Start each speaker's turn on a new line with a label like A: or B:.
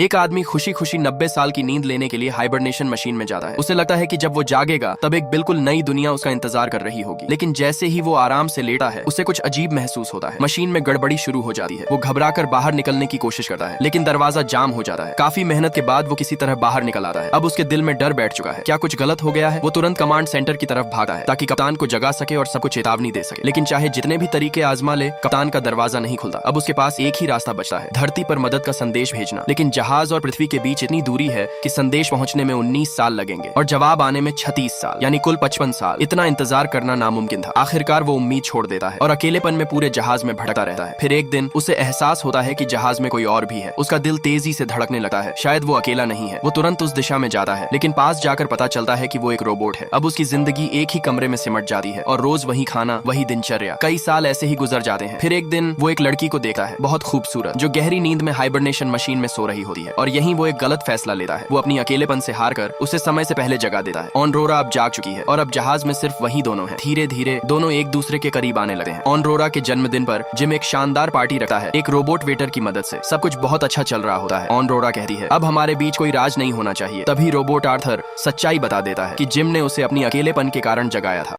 A: एक आदमी खुशी खुशी 90 साल की नींद लेने के लिए हाइबरनेशन मशीन में जाता है। उसे लगता है कि जब वो जागेगा तब एक बिल्कुल नई दुनिया उसका इंतजार कर रही होगी, लेकिन जैसे ही वो आराम से लेटा है उसे कुछ अजीब महसूस होता है। मशीन में गड़बड़ी शुरू हो जाती है। वो घबराकर बाहर निकलने की कोशिश करता है, लेकिन दरवाजा जाम हो जाता है। काफी मेहनत के बाद वो किसी तरह बाहर निकल आता है। अब उसके दिल में डर बैठ चुका है, क्या कुछ गलत हो गया है। वो तुरंत कमांड सेंटर की तरफ भागता है ताकि कप्तान को जगा सके और सबको चेतावनी दे सके, लेकिन चाहे जितने भी तरीके आजमा ले, कप्तान का दरवाजा नहीं खुलता। अब उसके पास एक ही रास्ता बचता है, धरती पर मदद का संदेश भेजना। लेकिन जहाज और पृथ्वी के बीच इतनी दूरी है कि संदेश पहुंचने में 19 साल लगेंगे और जवाब आने में 36 साल, यानी कुल 55 साल। इतना इंतजार करना नामुमकिन था। आखिरकार वो उम्मीद छोड़ देता है और अकेलेपन में पूरे जहाज में भटकता रहता है। फिर एक दिन उसे एहसास होता है कि जहाज में कोई और भी है। उसका दिल तेजी से धड़कने लगता है, शायद वो अकेला नहीं है। वो तुरंत उस दिशा में जाता है, लेकिन पास जाकर पता चलता है कि वो एक रोबोट है। अब उसकी जिंदगी एक ही कमरे में सिमट जाती है और रोज वही खाना, वही दिनचर्या। कई साल ऐसे ही गुजर जाते हैं। फिर एक दिन वो एक लड़की को देखता है, बहुत खूबसूरत, जो गहरी नींद में हाइबरनेशन मशीन में सो रही होती है। और यहीं वो एक गलत फैसला लेता है। वो अपनी अकेलेपन से हारकर उसे समय से पहले जगा देता है। ऑनरोरा अब जाग चुकी है और अब जहाज में सिर्फ वही दोनों हैं। धीरे धीरे दोनों एक दूसरे के करीब आने लगते हैं। ऑनरोरा के जन्मदिन पर जिम एक शानदार पार्टी रखता है, एक रोबोट वेटर की मदद से। सब कुछ बहुत अच्छा चल रहा होता है। ऑनरोरा कहती है, अब हमारे बीच कोई राज नहीं होना चाहिए। तभी रोबोट आर्थर सच्चाई बता देता है कि जिम ने उसे अपनी अकेलेपन के कारण जगाया था।